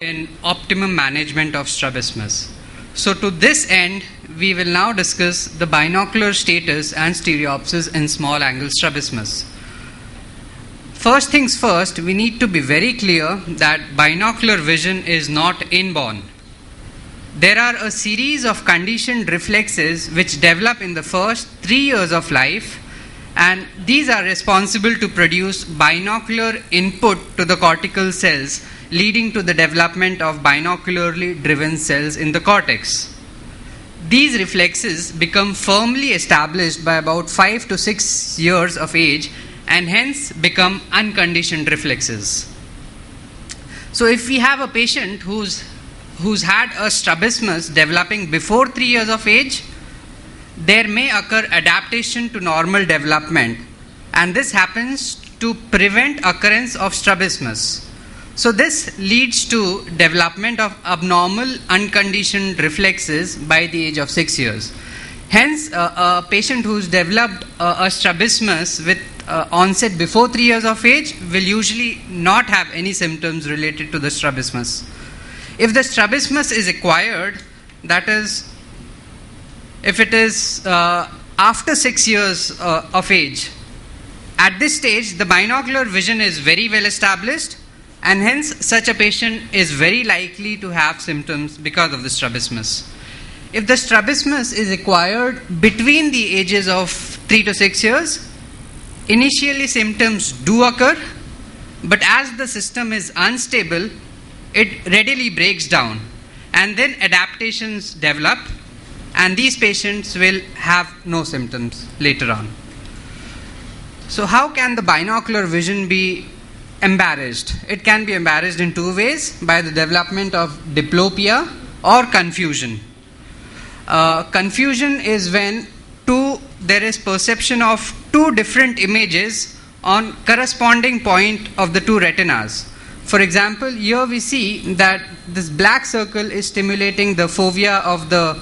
in optimum management of strabismus. So to this end, we will now discuss the binocular status and stereopsis in small angle strabismus. First things first, we need to be very clear that binocular vision is not inborn. There are a series of conditioned reflexes which develop in the first 3 years of life, and these are responsible to produce binocular input to the cortical cells, leading to the development of binocularly driven cells in the cortex. These reflexes become firmly established by about 5 to 6 years of age and hence become unconditioned reflexes. So if we have a patient who's had a strabismus developing before 3 years of age, there may occur adaptation to normal development, and this happens to prevent occurrence of strabismus. So this leads to development of abnormal unconditioned reflexes by the age of 6 years. Hence, a patient who's developed a strabismus with onset before 3 years of age will usually not have any symptoms related to the strabismus. If the strabismus is acquired, that is, if it is after 6 years of age, at this stage the binocular vision is very well established, and hence such a patient is very likely to have symptoms because of the strabismus. If the strabismus is acquired between the ages of 3 to 6 years, initially symptoms do occur, but as the system is unstable, it readily breaks down, and then adaptations develop, and these patients will have no symptoms later on. So how can the binocular vision be embarrassed? It can be embarrassed in two ways: by the development of diplopia or confusion. Confusion is when there is perception of two different images on corresponding point of the two retinas. For example, here we see that this black circle is stimulating the fovea of the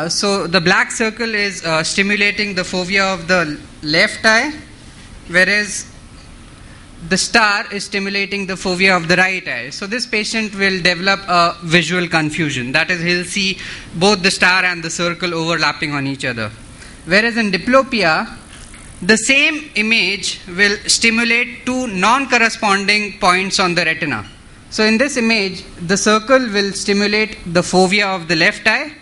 so the black circle is stimulating the fovea of the left eye, whereas the star is stimulating the fovea of the right eye. So this patient will develop a visual confusion. That is, he'll see both the star and the circle overlapping on each other. Whereas in diplopia, the same image will stimulate two non-corresponding points on the retina. So in this image, the circle will stimulate the fovea of the left eye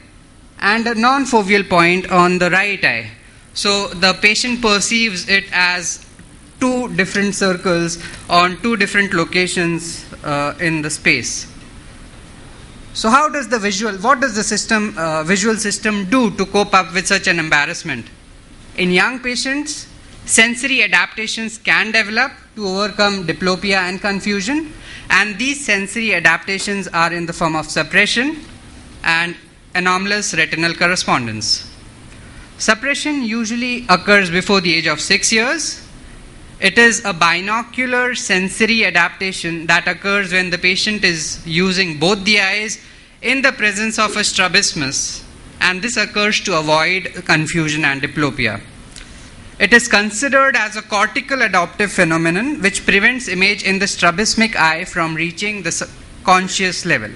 and a non-foveal point on the right eye. So the patient perceives it as two different circles on two different locations in the space. So how does what does the visual system do to cope up with such an embarrassment? In young patients, sensory adaptations can develop to overcome diplopia and confusion, and these sensory adaptations are in the form of suppression and anomalous retinal correspondence. Suppression usually occurs before the age of 6 years. It is a binocular sensory adaptation that occurs when the patient is using both the eyes in the presence of a strabismus, and this occurs to avoid confusion and diplopia. It is considered as a cortical adaptive phenomenon which prevents image in the strabismic eye from reaching the conscious level.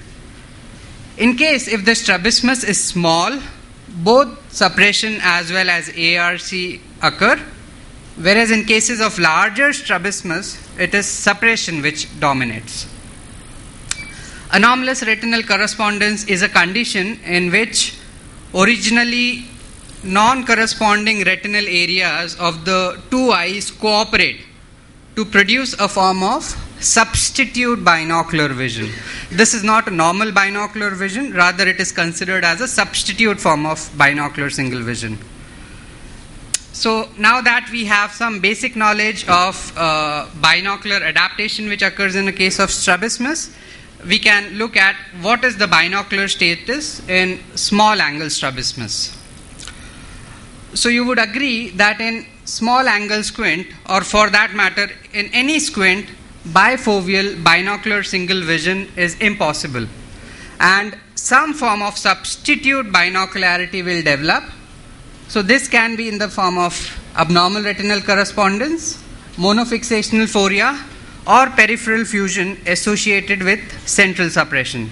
In case if the strabismus is small, both suppression as well as ARC occur, whereas in cases of larger strabismus, it is suppression which dominates. Anomalous retinal correspondence is a condition in which originally non-corresponding retinal areas of the two eyes cooperate to produce a form of substitute binocular vision. This is not a normal binocular vision, rather it is considered as a substitute form of binocular single vision. So now that we have some basic knowledge of binocular adaptation which occurs in a case of strabismus, we can look at what is the binocular status in small angle strabismus. So you would agree that in small angle squint, or for that matter in any squint, bifoveal binocular single vision is impossible, and some form of substitute binocularity will develop. So this can be in the form of abnormal retinal correspondence, monofixational phoria, or peripheral fusion associated with central suppression.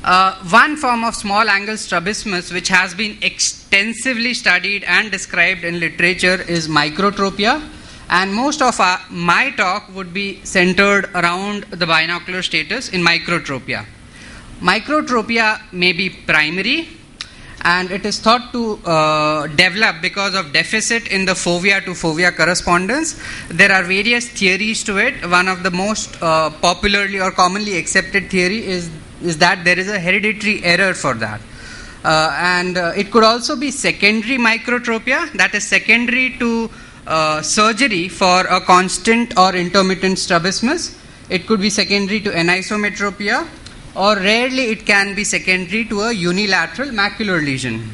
One form of small angle strabismus which has been extensively studied and described in literature is microtropia, and most of my talk would be centered around the binocular status in microtropia. Microtropia may be primary, and it is thought to develop because of deficit in the fovea to fovea correspondence. There are various theories to it. One of the most popularly or commonly accepted theory is that there is a hereditary error for that. And it could also be secondary microtropia, that is secondary to surgery for a constant or intermittent strabismus. It could be secondary to anisometropia, or rarely it can be secondary to a unilateral macular lesion.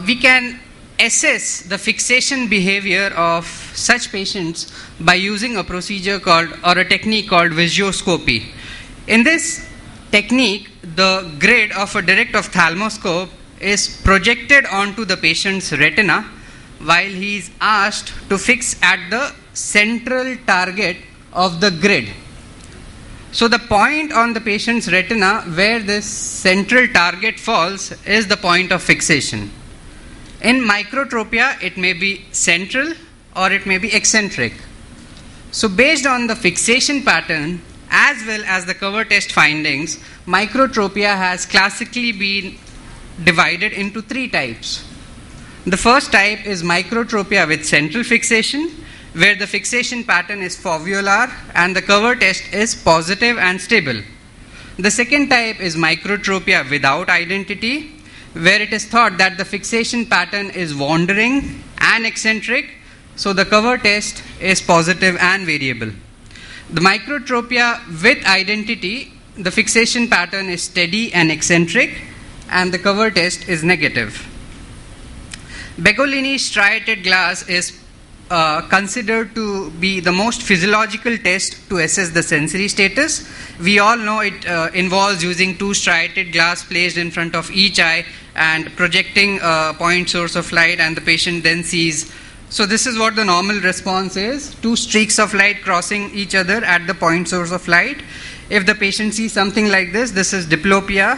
We can assess the fixation behavior of such patients by using a procedure called, or a technique called, visioscopy. In this technique, the grid of a direct ophthalmoscope is projected onto the patient's retina while he is asked to fix at the central target of the grid. So the point on the patient's retina where this central target falls is the point of fixation. In microtropia, it may be central or it may be eccentric. So based on the fixation pattern as well as the cover test findings, microtropia has classically been divided into three types. The first type is microtropia with central fixation, where the fixation pattern is foveolar and the cover test is positive and stable. The second type is microtropia without identity, where it is thought that the fixation pattern is wandering and eccentric, so the cover test is positive and variable. The microtropia with identity, the fixation pattern is steady and eccentric, and the cover test is negative. Begolini striated glass is considered to be the most physiological test to assess the sensory status. We all know it involves using two striated glass placed in front of each eye and projecting a point source of light, and the patient then sees. So this is what the normal response is: two streaks of light crossing each other at the point source of light. If the patient sees something like this, this is diplopia.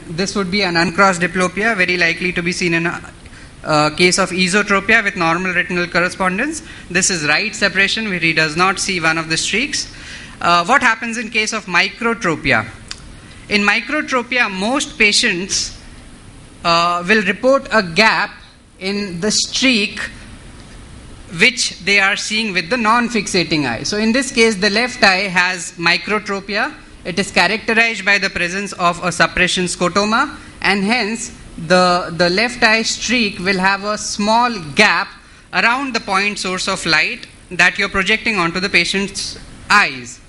This would be an uncrossed diplopia, very likely to be seen in a case of esotropia with normal retinal correspondence. This is right separation, where he does not see one of the streaks. What happens in case of microtropia? In microtropia, most patients will report a gap in the streak which they are seeing with the non-fixating eye. So in this case, the left eye has microtropia. It is characterized by the presence of a suppression scotoma, and hence the left eye streak will have a small gap around the point source of light that you're projecting onto the patient's eyes.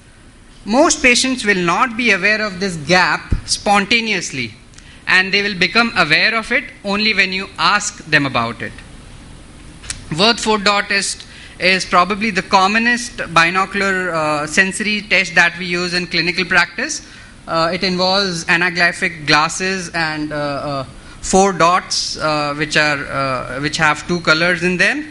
Most patients will not be aware of this gap spontaneously, and they will become aware of it only when you ask them about it. Würth-Ford dot test is probably the commonest binocular sensory test that we use in clinical practice. It involves anaglyphic glasses and 4 dots which have 2 colors in them.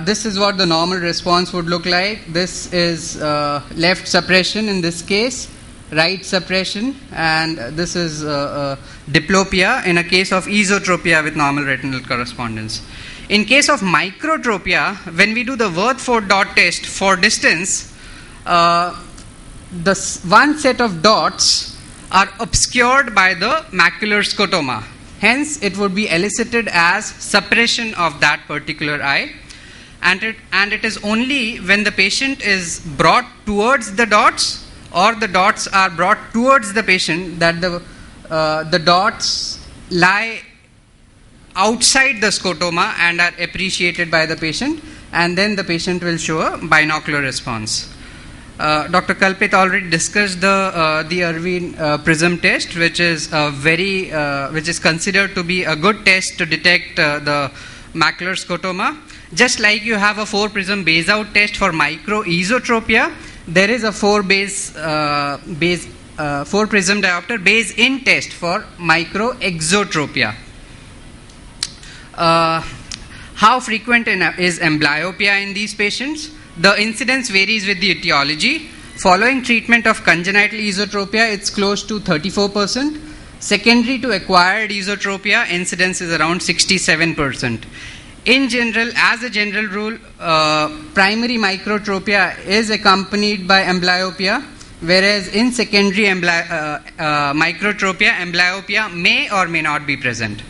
This is what the normal response would look like. This is left suppression in this case, right suppression, and this is diplopia in a case of esotropia with normal retinal correspondence. In case of microtropia, when we do the Würth-Ford dot test for distance, the one set of dots are obscured by the macular scotoma. Hence, it would be elicited as suppression of that particular eye. And it is only when the patient is brought towards the dots, or the dots are brought towards the patient, that the dots lie outside the scotoma and are appreciated by the patient, and then the patient will show a binocular response. Dr. Kalpit already discussed the Irwin prism test, which is considered to be a good test to detect the macular scotoma. Just like you have a 4 prism base out test for microesotropia, there is a 4 prism diopter base in test for microexotropia. How frequent is amblyopia in these patients? The incidence varies with the etiology. Following treatment of congenital esotropia, it's close to 34%. Secondary to acquired esotropia, incidence is around 67%. In general, as a general rule, primary microtropia is accompanied by amblyopia, whereas in secondary microtropia, amblyopia may or may not be present.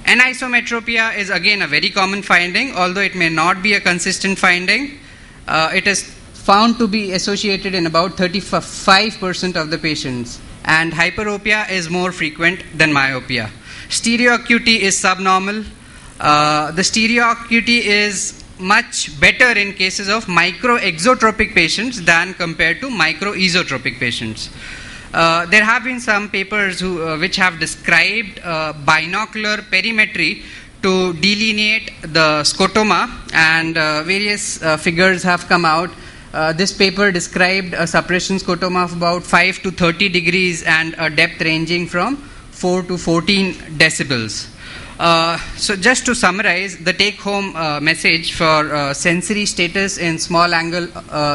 Anisometropia is again a very common finding, although it may not be a consistent finding. It is found to be associated in about 35% of the patients, and hyperopia is more frequent than myopia. Stereoacuity is subnormal. The stereoacuity is much better in cases of microexotropic patients than compared to microesotropic patients. There have been some papers which have described binocular perimetry to delineate the scotoma, and various figures have come out. This paper described a suppression scotoma of about 5 to 30 degrees and a depth ranging from 4 to 14 decibels. So just to summarize, the take-home message for sensory status in small angle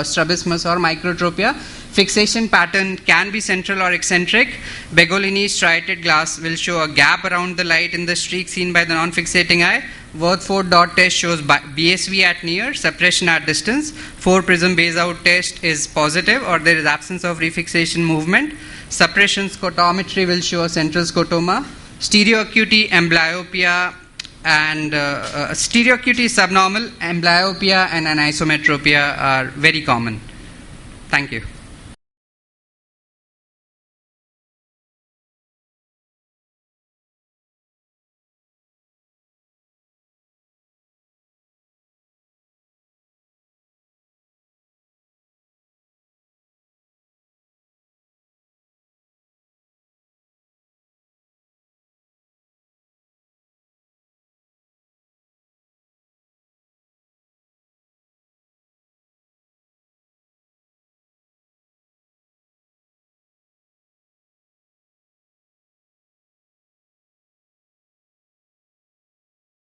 strabismus or microtropia: fixation pattern can be central or eccentric. Begolini's striated glass will show a gap around the light in the streak seen by the non-fixating eye. Worth-Ford dot test shows BSV at near, suppression at distance. 4-prism Baseout test is positive, or there is absence of refixation movement. Suppression scotometry will show a central scotoma. Stereoacuity, amblyopia, and stereoacuity is subnormal. Amblyopia and anisometropia are very common. Thank you.